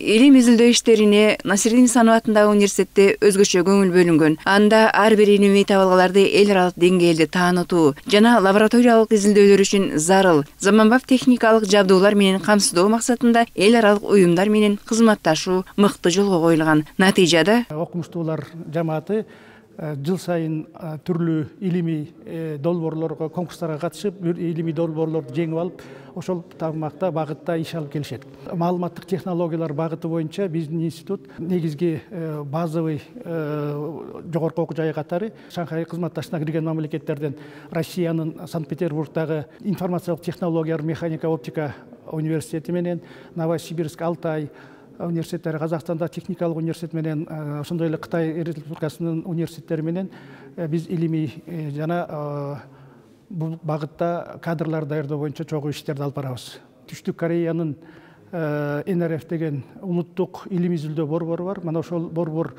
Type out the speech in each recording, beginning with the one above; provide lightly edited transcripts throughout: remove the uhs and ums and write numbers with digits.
илим изилдөө иштерине Насирдин Санов атындагы университетте өзгөчө көңүл бөлүнгөн. Анда ар бир илимий табылгаларды эл аралык деңгээлде таанытуу жана лабораториялык изилдөөлөр үчүн зарыл заманбап техникалык жабдуулар менен камсыздоо максатында эл аралык уюмдар менен кызматташуу мыкты жолго коюлган. Натыйжада окумуштуулар жамааты жыл сайын түрлүү илимий долбоорлорго, конкурстарга катышып, илимий долбоорлорду жеңип алып, ошол тармакта багытта иш алып келишет. Маалыматтык технологиялар багыты боюнча биздин институт негизги базовый жогорку окуу жайы катары Шанхай кызматташына кирген мамлекеттерден Россиянын Санкт-Петербургдагы информациялык технологиялар, механика, оптика университети менен Новосибирск, Алтай университеттери, Казакстанда техникалык университет менен, ошондой эле Кытай Республикасынын университеттери менен биз илимий жана бул багытта кадрлар даярдоо боюнча чогуу иштерди алып барабыз. Түштүк Кореянын НРФ деген улуттук илим изилдөө борбору бар. Мана ошол борбор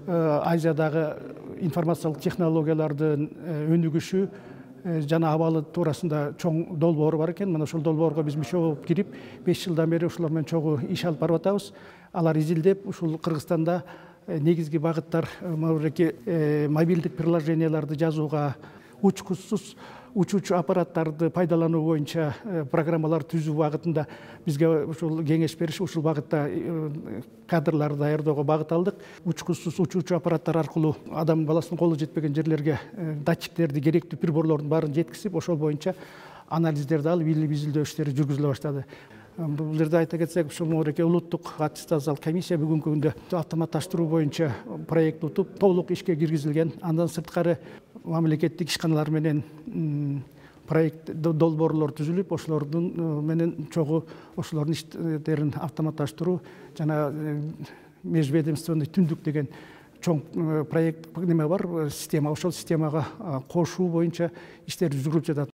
Азиядагы информациялык технологиялардын өнүгүшү жана абалы туурасында чоң долбоору бар экен. Мана ошол долбоорго биз мүчө болуп кирип, 5 жылдан бери ошолор менен чогуу иш алып барып атабыз. Алар изилдеп, ушул Кыргызстанда негизги багыттар мобилдик приложенияларды жазууга, учкучсуз учуучу аппараттарды пайдалануу боюнча программалар түзүү багытында бизге ушул кеңеш беришип, ушул багытта кадрларды даярдоого багыт алдык. Учкучсуз учуучу аппараттар аркылуу адам баласынын колу жетпеген жерлерге датчиктерди, керектүү приборлордун баарын жеткизип, ошол боюнча анализдерди алып, илим изилдөө иштери жүргүзүлө баштады. Бул жерде айта кетсек, ушул улуттук аттестациялык комиссия бүгүнкү күндө автоматташтыруу боюнча проект утуп, толук ишке киргизилген. Андан сырткары мамлекеттик ишканалар менен проект долбоорлор түзүлүп, ошолордун менен чогуу ошолордун иштерин автоматташтыруу жана межведомственный түндүк деген чоң проект неме бар, система, ошол системага кошуу боюнча иштер жүрүп жатат.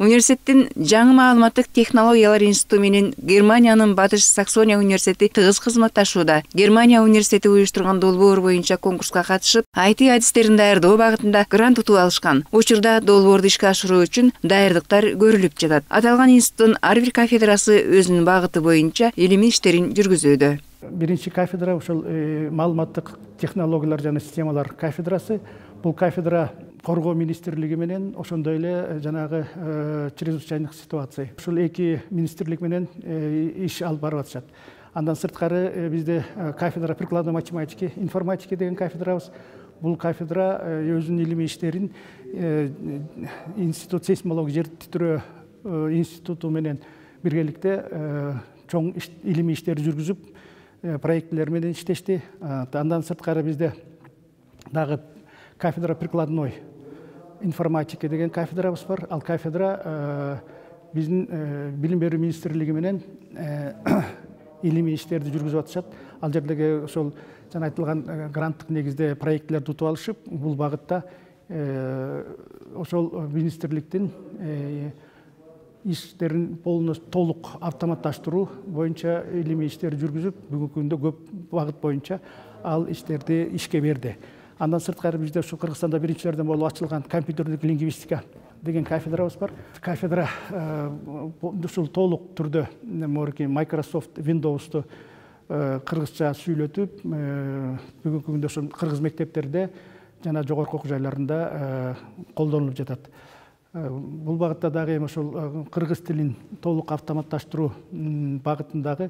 Университеттин жаңы маалыматтык технологиялар институту менен Германиянын Батыш Саксония университети тыгыз кызматташууда. Германия университети уюштурган долбоор боюнча конкурска катышып, IT адистерин даярдоо багытында грант утуп алышкан. Учурда долбоорду ишке ашыруу үчүн даярдыктар көрүлүп жатат. Аталган институттун ар бир кафедрасы өзүнүн багыты боюнча илимий иштерин жүргүзүүдө. Биринчи кафедра ушул маалыматтык технологиялар жана системалар кафедрасы. Бул кафедра Коргоо министрлиги менен, ошондой эле жанагы чрезвычайных ситуаций. Ушул эки министрлик менен иш алып барып атышат. Андан сырткары бизде кафедра прикладной математики, информатики деген кафедрабыз. Бул кафедра өзүнүн илимий иштерин институт сейсмология жер титирөө институту менен биргеликте чоң илимий иштерди жүргүзүп, проекттер менен иштешти. Андан сырткары бизде дагы кафедра прикладной информатика деген кафедрабыз бар. Ал кафедра биздин билим берүү министрлиги менен илимий иштерди жүргүзүп атышат. Ал жердеги ошол жана айтылган гранттык негизде проекттерди утуп алышып, бул багытта ошол министрликтин иштерин толук автоматташтыруу боюнча илимий иштерди жүргүзүп, бүгүнкү күндө көп багыт боюнча ал иштерди ишке берди. Андан сырткары бизде ушу Кыргызстанда биринчилерден болуп ачылган компьютердик лингвистика деген кафедрабыз бар. Кафедра ушул толук түрдө Microsoft Windows'ту кыргызча сүйлөтүп, бүгүнкү күндө ошол кыргыз мектептерде жана жогорку окуу жайларында колдонулуп жатат. Бул багытта дагы эми ошол кыргыз тилин толук автоматташтыруу багытындагы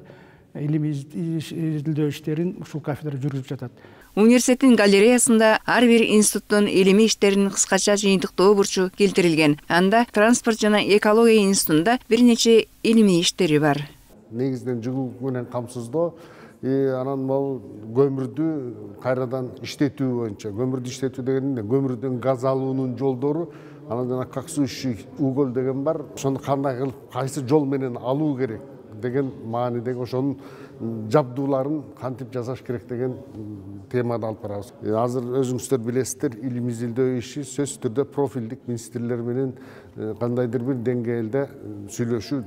илимий изилдөө иштерин ушул кафедра жүргүзүп жатат. Университеттин галереясында ар бир институттун илимий иштерин кыскача жыйынтыктоо бурчу келтирилген. Анда транспорт жана экология институтунда бир нече илимий иштери бар. Негизден жүгүү менен камсыздоо, анан могу көмүрдү кайрадан иштетүү боюнча. Көмүрдү иштетүү дегенде көмүрдөн газ алуунун жолдору, анан жана каксующий уголь деген бар. Ошону кандай кылып, кайсы жол менен алуу керек деген маанидеги ошонун жабдууларын кантип жасаш керек деген темада алып барабыз. Азыр өзүңүздөр билесиздер, илим изилдөө иши сөзсүз түрдө профилдик министрлер менен кандайдыр бир деңгээлде сүйлөшүү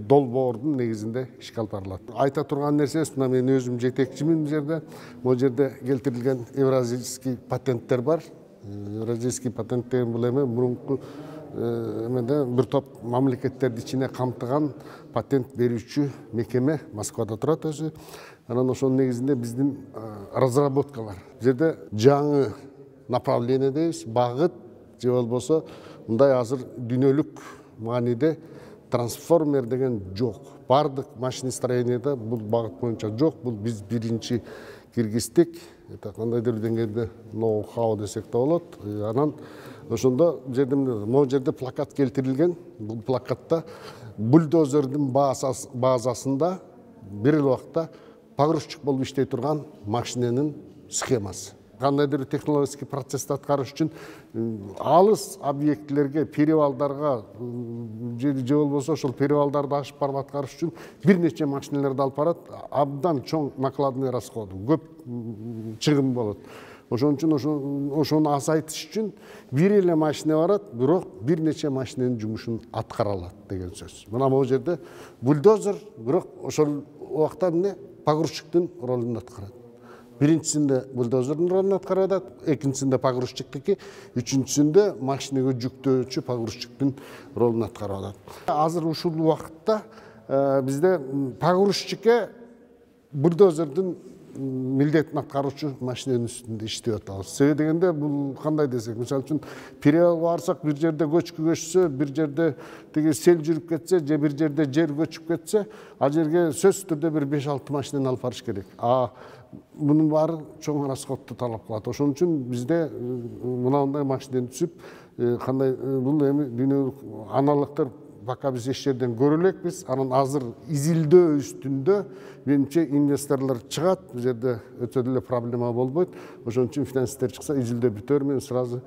долбоордун негизинде ишке алып барылат. Айта турган нерсебиз, мына мен өзүм жетекчимин бул жерде. Бул жерде келтирилген евразийский патенттер бар. Евразийский патент деген бул эме мурунку bir top mamleketlerdi içine kamtıgan patent берүүчү мекеме Москвада турат өзү. Анан ошонун негизинде биздин разработкалар. Бул жерде жаңы направление дейбиз, багыт же болбосо мындай азыр дүйнөлүк мааниде трансформер деген жок. Бардык машиностроениеде бул багыт боюнча жок. Бул биз биринчи киргиздик. Кандайдыр деңгээлде ноу-хау десек да болот. Анан ошондо могу жерде плакат келтирилген. Бул плакатта бульдозердин базасында бир эле убакта погрузчик болуп иштей турган машиненин схемасы. Кандайдыр технологический процессти аткарыш үчүн алыс объектилерге, перевалдарга же болбосо ошол перевалдарды ашып барып аткарыш үчүн бир нече машиналерди алып барат. Абдан чоң накладный расходу, көп чыгым болот. Ошон үчүн ошону азайтыш үчүн бир эле машина барат, бирок бир нече машиненин жумушун аткара алат деген сөз. Мына бул жерде бульдозер, бирок ошол убакта эмне погрузчиктин ролун аткарат. Биринчисинде бульдозердин ролун аткарат, экинчисинде погрузчиктики, үчүнчүсүндө машинеге жүктөөчү погрузчиктин ролун аткарып алат. Азыр ушул убакытта бизде погрузчикке бульдозердин милдетин аткаруучу машиненин үстүндө иштеп атабыз. Себеби дегенде бул кандай десек, мисалы үчүн перевалга барсак, бир жерде көчкү көчсө, бир жерде тиги сел жүрүп кетсе, же бир жерде жер көчүп кетсе, ал жерге сөзсүз түрдө бир 5-6 машинени алып барыш керек. Bunun bari çoğun расходты талап кылат. Ошон үчүн бизде мындай машинени түсүп, кандай бул эми дүйнөлүк аналогдор пока биз эч жерден көрө элекпиз. Анан азыр изилдөө үстүндө менимче инвесторлор чыгат. Бул жерде өтө деле проблема болбойт. Ошон үчүн финансисттер чыкса, изилдөө бүтөр менен сразу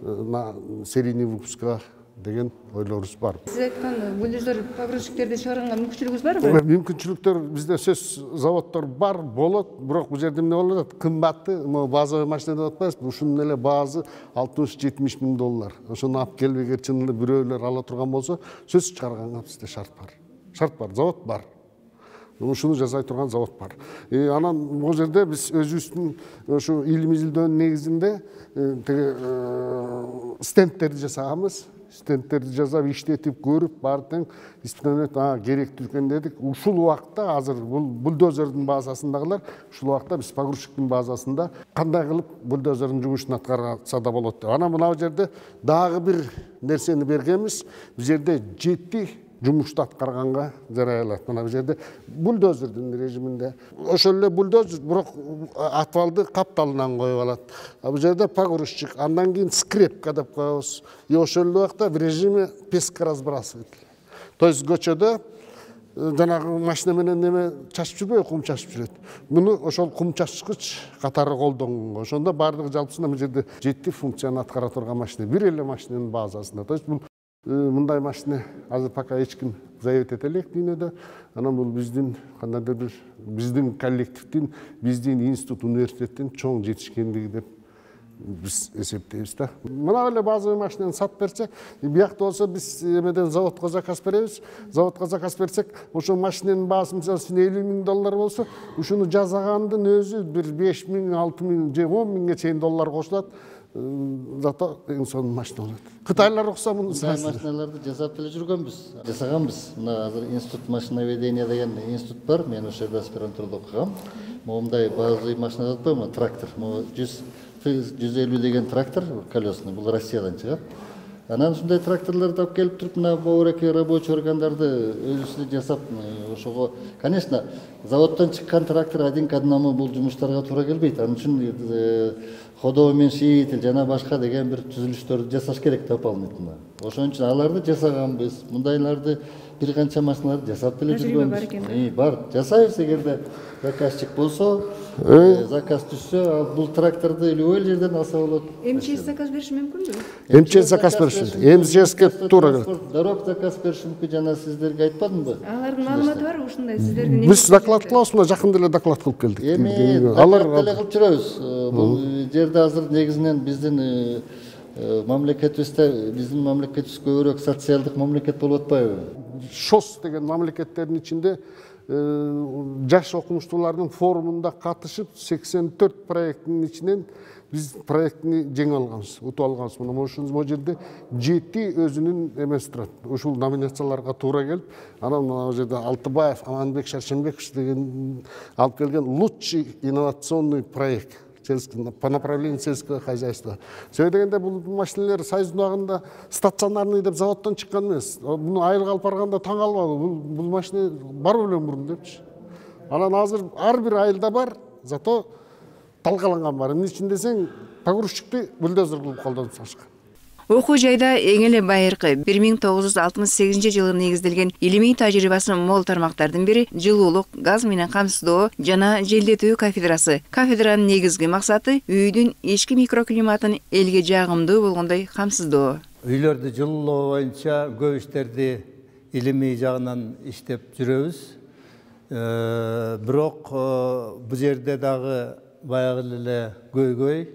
на серийный выпуска деген ойлорубуз бар. Сиз айткан бульдозер погрузчиктерди чыгарганга мүмкүнчүлүгүңүз барбы? Мүмкүнчүлүктөр бизде сөз заводдор бар, болот, бирок бул жерде эмне болуп атат? Кымбатты, базовый машина деп атпайбызбы? Ушунун эле баазы 60-70 миң доллар. Ошону алып келип эгер чын эле бирөөлөр ала турган болсо, сөз чыгарганга бизде шарт бар. Шарт бар, завод бар. Ушуну жасай турган завод бар. Анан бул жерде биз өзүбүздүн ошо илим изилдөөнүн негизинде стендтерди жасаганбыз. Стендтерди жасап, иштетип, көрүп, баардык испытание керектүү экен дедик. Ушул убакта азыр бул бульдозердин базасындагылар, ушул убакта биз погрузчиктин базасында кандай кылып бульдозердин жумушун аткарса да болот деп. Анан мына жерде дагы бир нерсени бергенбиз. Бул жерде 7 жумушту аткарганга жарай алат. Мына бул жерде бульдозердин режиминде. Ошол эле бульдозер, бирок атвалды капталынан коюп алат. Бул жерде погрузчик, андан кийин скрепка деп коебуз. И ошол эле убакта в режиме пескоразбрасыватель. То есть көчөдө жанагы машина менен неме чачып жүрбөйбү, кум чачып жүрөт. Муну ошол кум чачкыч катары колдонгон. Ошондо бардыгы жалпысында бул жерде 7 функцияны аткара турган машина, бир эле машинанын базасында. То есть бул мындай машина азыр пока эч ким завет эте элек дүйнөдө. Анан бул биздин кандайдыр бир биздин коллективдин, биздин институт, университеттин чоң жетишкендиги деп биз эсептейбиз да. Мына эле базовый машинаны сатып берсе, биякта болсо биз эмеден заводко заказ беребиз. Заводко заказ берсек, ошол машинанын баасы мисалы үчүн 50 миң доллар болсо, ушуну жасагандын өзү бир 5 миң, 6 миң же 10 миңге чейин доллар кошулат. Зато эң сонун машина болот. Кытайлар окса муну машиналарды жасап деле жүргөнбүз, жасаганбыз. Мына азыр институт машиноведения деген институт бар. Мен ошол жерде аспирантурада окугам. Момундай базовый машина жатпайбы? Трактор. 150 деген трактор колесный. Бул Россиядан чыгат. Анан ушундай тракторлорду алып келип туруп, мына бауыраки рабочий органдарды өзүбүз жасап, ошого, конечно, заводдон чыккан трактор один к одному бул жумуштарга туура келбейт. Анын үчүн ходоуменьшитель жана башка деген бир түзүлүштөрдү жасаш керек дополнительно. Ошон үчүн аларды жасаганбыз. Мындайларды бир канча машиналарды жасап деле жүргөнбүз. Бар, жасайбыз эгерде заказчик болсо, заказ түшсө, бул тракторду любой жерден алса болот. МЧС заказ бериши мүмкүнбү? МЧС заказ бериши. МЧСке туура келет. Дорог заказ бериши мүмкүн, жана сиздерге айтпадымбы? Алардын маалыматы барбы ушундай сиздердин? Биз доклад кылабыз, мына жакында эле доклад кылып келдик. Алар деле кылып жүрөбүз. Бул жерде азыр негизинен биздин мамлекетибизде, биздин мамлекетибиз көбүрөөк социалдык мамлекет болуп атпайбы? ШОС деген мамлекеттердин ичинде жаш окумуштуулардын форумунда катышып 84 проекттин ичинен биз проектни жеңип алганбыз, утуп алганбыз. Мына могу жерде 7 өзүнүн эмеси турат. Ушул номинацияларга туура келип, анан мына жерде Алтыбаев, Аманбек Шаршенбекович деген алып келген лучший инновационный проект по направлению сельского хозяйства. Сөй дегенде бул машиналар Союздун убагында стационарный деп заводдон чыккан эмес. Муну айылга алып барганда таң калбады. Бул машина бар белем мурун депчи. Анан азыр ар бир айылда бар, зато талкаланган бар. Эмне үчүн десең, погрузчикти бульдозер кылып колдонуп салышкан. Окуу жайда эң эле байыркы 1968 жылы негизделген илимий тажрыйбасы мол тармактардын бири жылуулук, газ менен камсыздоо жана желдетүү кафедрасы. Кафедранын негизги максаты үйдүн ички микроклиматын элге жагымдуу болгондой камсыздоо. Үйлөрдү жылуулоо боюнча көп иштерди илимий жагынан иштеп жүрөбүз. Бирок бул жерде дагы баягы эле көйгөй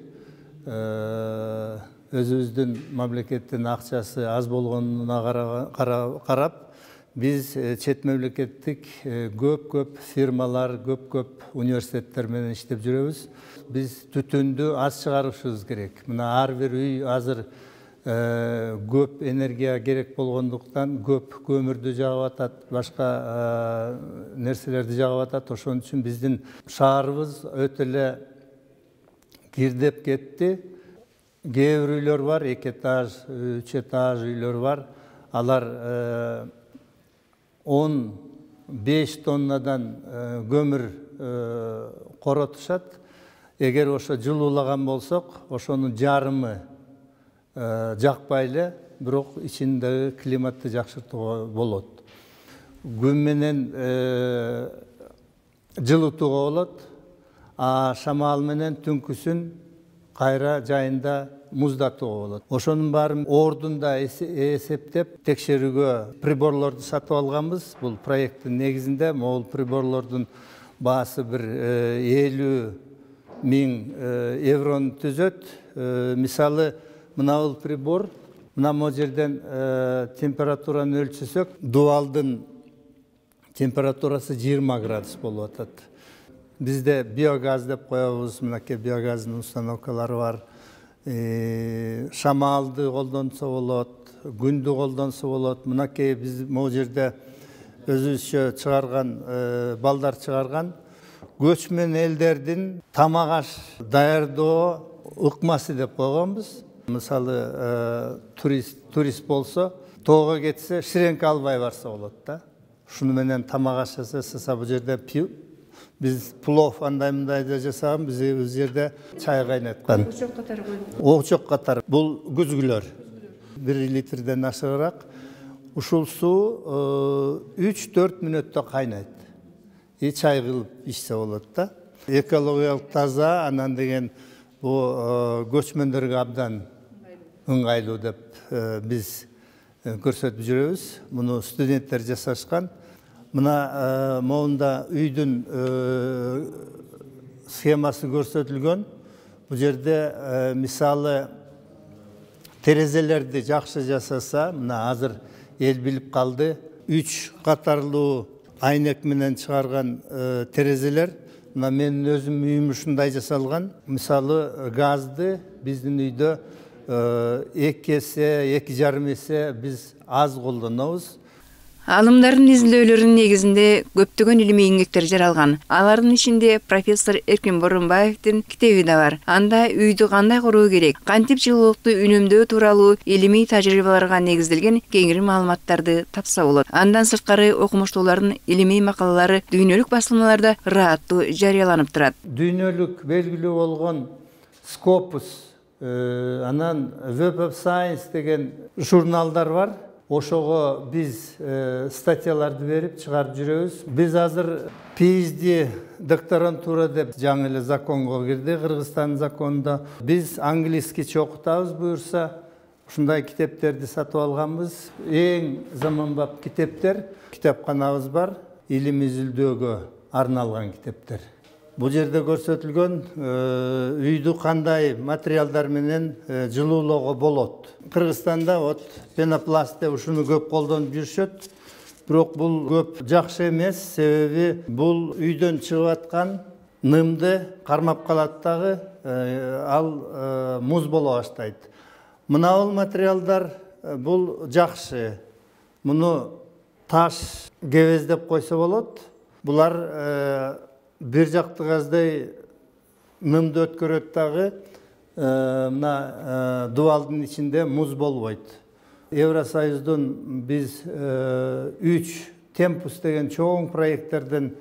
өзүбүздүн мамлекеттин акчасы аз болгонуна карап, биз чет мемлекеттик көп фирмалар, көп университеттер менен иштеп жүрөбүз. Биз түтүндү аз чыгарышыбыз керек. Мына ар бир үй азыр көп энергия керек болгондуктан көп көмүрдү жагып атат, башка нерселерди жагып атат. Ошон үчүн биздин шаарыбыз өтө эле кирдеп кетти. Кээ бир үйлөр бар, 2 этаж, 3 этаж үйлөр бар. Алар 15 тоннадан көмүр коротушат. Эгер ошо жылуулаган болсок, ошонун жарымы жакпай эле, бирок ичиндеги климатты жакшыртууга болот. Күн менен жылытууга болот, а шамал менен түнкүсүн кайра жайында муздатууга болот. Ошонун баарын ордунда эсептеп, текшерүүгө приборлорду сатып алганбыз. Бул проекттин негизинде могул приборлордун баасы бир 50 000 еврону түзөт. Мисалы, мына бул прибор, мына могу жерден температураны өлчөсөк, дубалдын температурасы 20 градус болуп атат. Бизде биогаз деп коебуз, мынакей биогаздын установкалары бар. Шамалды колдонсо болот, күндү колдонсо болот. Мынакей биз могу жерде өзүбүзчө чыгарган, балдар чыгарган көчмөн элдердин тамак аш даярдоо ыкмасы деп койгонбуз. Мисалы, турист болсо, тоого кетсе, ширеңке албай барса болот да. Ушуну менен тамак аш жасаса, бул жерде биз плов андай-мындай да жасаган, биз өз жерде чай кайнаткан. Очок катары коюп. Очок катары. Бул күзгүлөр. 1 литрден ашыгыраак. Ушул суу 3-4 мүнөттө кайнайт. Чай кылып ичсе болот да. Экологиялык таза, анан деген бул көчмөндөргө абдан ыңгайлуу деп биз көрсөтүп жүрөбүз. Муну студенттер жасашкан. Мына моунда үйдүн схемасы көрсөтүлгөн. Бул жерде мисалы терезелерди жакшы жасаса, мына азыр эл билип калды. 3 катарлуу айнек менен чыгарган терезелер. Мына менин өзүм үйүм ушундай жасалган. Мисалы газды биздин үйдө 2 эсе, 2,5 эсе биз аз колдонобуз. Алымдардын изилдөөлөрүнүн негизинде көптөгөн илимий эмгектер жаралган. Алардын ичинде профессор Эркин Борунбаевдин китеби да бар. Анда үйдү кандай коруу керек, кантип жылуулукту үнөмдөө тууралуу илимий тажрыйбаларга негизделген кеңири маалыматтарды тапса болот. Андан сырткары окумуштуулардын илимий макалалары дүйнөлүк басылмаларда ырааттуу жарыяланып турат. Дүйнөлүк белгилүү болгон Scopus, анан Web of Science деген журналдар бар. Ошого биз статьяларды берип чыгарып жүрөбүз. Биз азыр PhD докторантура деп жаңы эле законго кирди, Кыргызстандын законунда. Биз английскиче окутабыз буюрса, ушундай китептерди сатып алганбыз. Эң заманбап китептер, китепканабыз бар, илим изилдөөгө арналган китептер. Бул жерде көрсөтүлгөн үйдү кандай материалдар менен жылуулоого болот. Кыргызстанда пенопласт деп ушуну көп колдонуп жүрүшөт. Бирок бул көп жакшы эмес, себеби бул үйдөн чыгып аткан нымды кармап калат дагы, ал муз боло баштайт. Мынабул материалдар бул жакшы. Муну таш кебездеп койсо болот. Булар бир жакты газдай нымды өткөрөт дагы, мына дубалдын ичинде муз болбойт. Евросоюздун биз 3 темпус деген чоң проекттерден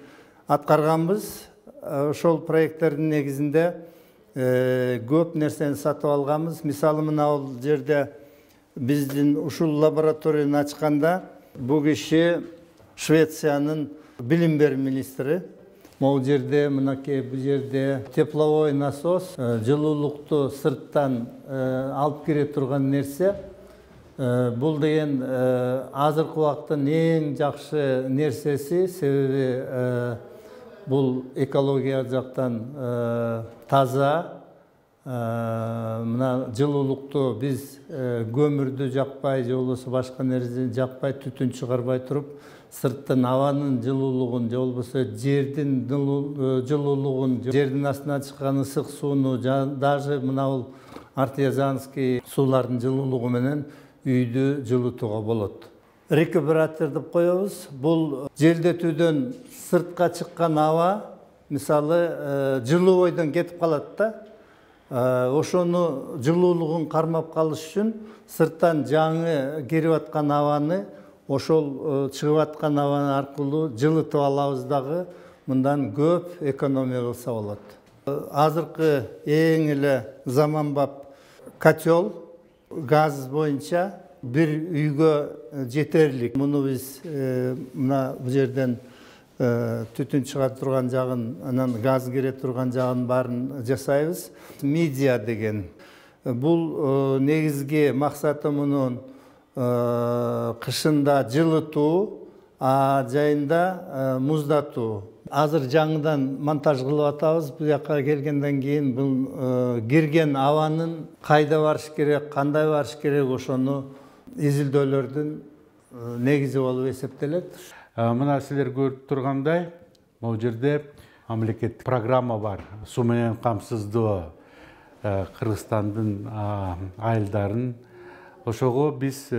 аткарганбыз. Ошол проекттердин негизинде көп нерсени сатып алганбыз. Мисалы, мына бул жерде биздин ушул лабораторияны ачканда бул киши Швециянын билим берүү министри. Могу жерде, мынакей бул жерде тепловой насос, жылуулукту сырттан алып кире турган нерсе. Бул деген азыркы убакыттын эң жакшы нерсеси, себеби бул экология жактан таза. Мына жылуулукту биз көмүрдү жакпай, же болбосо башка нерсени жакпай, түтүн чыгарбай туруп, сырттын абанын жылуулугун, же болбосо жердин жылуулугун, жердин астынан чыккан ысык сууну, даже мына бул артезианский суулардын жылуулугу менен үйдү жылытууга болот. Рекуператор деп коебуз. Бул желдетүүдөн сыртка чыккан аба, мисалы, жылуу бойдон кетип калат да. Ошону жылуулугун кармап калыш үчүн сырттан жаңы кирип аткан абаны, ошол чыгып аткан аба аркылуу жылытып алабыз дагы, мындан көп экономия кылса болот. Азыркы эң эле заманбап котел газ боюнча бир үйгө жетерлик. Муну биз мына бул жерден түтүн чыга турган жагын, анан газ кире турган жагын баарын жасайбыз. Медиа деген бул негизги максаты мунун кышында жылытуу, жайында муздатуу. Азыр жаңыдан монтаж кылып атабыз. Бул жака келгенден кийин бул кирген абанын кайда барыш керек, кандай барыш керек, ошону изилдөөлөрдүн негизи болуп эсептелет. Мына силер көрүп тургандай, бул жерде мамлекеттик программа бар. Суу менен камсыздоо Кыргызстандын айылдарын. Ошого биз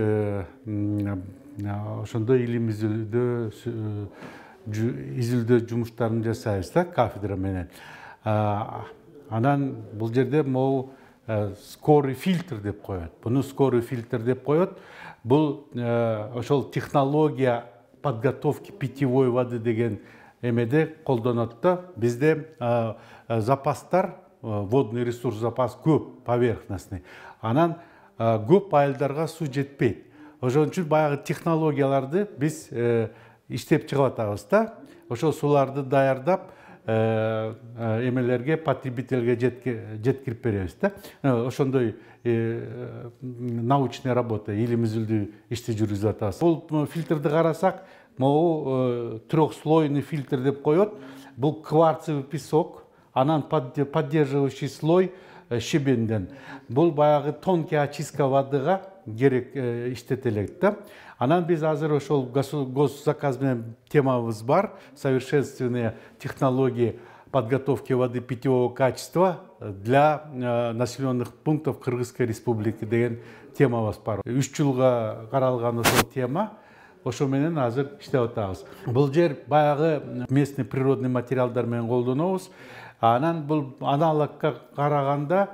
ошондой илим изилдөө жумуштарын жасайбыз да, кафедра менен. Анан бул жерде могу скорый фильтр деп коет. Буну скорый фильтр деп коет. Бул ошол технология подготовки питьевой воды деген эмеде колдонот да. Бизде запастар, водный ресурс запас көп, поверхностный. Анан көп айылдарга суу жетпейт. Ошон үчүн баягы технологияларды биз иштеп чыгып атабыз да. Ошол сууларды даярдап эмелерге, потребительге жеткирип беребиз да. Ошондой научный работа, илим изилдөө ишти жүргүзүп атабыз. Бул фильтрди карасак, могу трехслойный фильтр деп коет. Бул кварцевый песок, анан поддерживающий слой щебенден. Бул баягы тонкий очистка водыга керек иштетелет да. Анан биз азыр ошол госзаказ менен темабыз бар. Совершенственные технологии подготовки воды питьевого качества для населенных пунктов Кыргызской республики деген темабыз бар. 3 жылга каралган ошол тема. Ошо менен азыр иштеп атабыз. Бул жер баягы местный природный материалдар менен колдонобуз. Анан бул аналогка караганда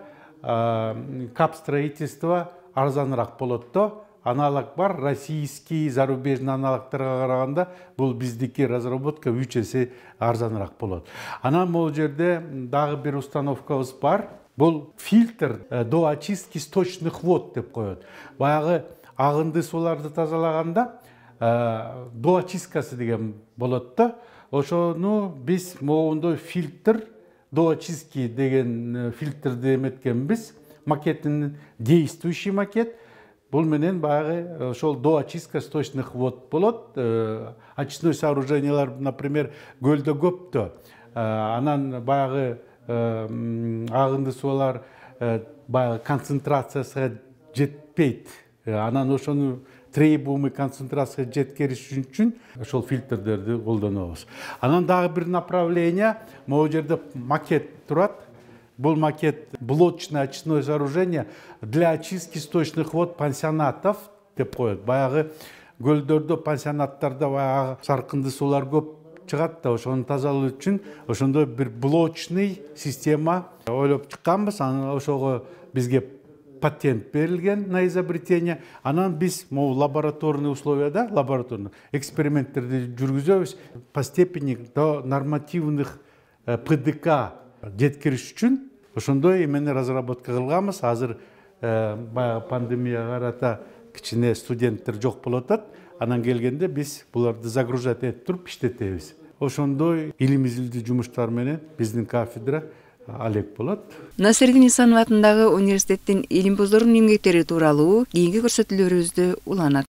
капстроительство арзаныраак болот да. Аналог бар, российский, зарубежный аналогтарга караганда бул биздики разработка 3 эсе арзаныраак болот. Анан бул жерде дагы бир установкабыз бар. Бул фильтр до очистки сточных вод деп коет. Баягы агынды сууларды тазалаганда до очисткасы деген болот да. Ошону биз могундой фильтр до очистки деген фильтрди эметкенбиз. Макеттин действующий макет. Бул менен баягы ошол до очистка сточных вод болот. Очистной сооружениялар, например, көлдө көптө. Анан баягы агынды суулар баягы концентрациясына жетпейт. Анан ошону требуемый концентрация жеткириш үчүн ошол фильтрдерди колдонобуз. Анан дагы бир направление, могу жерде макет турат. Бул макет блочное очистное сооружение для очистки сточных вод пансионатов деп коет. Баягы көлдөрдө, пансионаттарда баягы саркынды суулар көп чыгат да, ошону тазалоо үчүн ошондой бир блочный система ойлоп чыкканбыз. Анан ошого бизге патент берилген на изобретение. Анан биз могу лабораторный условияда, лабораторный эксперименттерди жүргүзөбүз по степени до нормативных ПДК жеткириш үчүн ошондой эмени разработка кылганбыз. Азыр баягы пандемияга карата кичине студенттер жок болуп атат. Анан келгенде биз буларды загружать этип туруп иштетебиз. Ошондой илим изилдүү жумуштар менен биздин кафедра алек болот. Насирдин Исанов атындагы университеттин илимпоздорунун эмгектери тууралуу кийинки көрсөтүүлөрүбүздө уланат.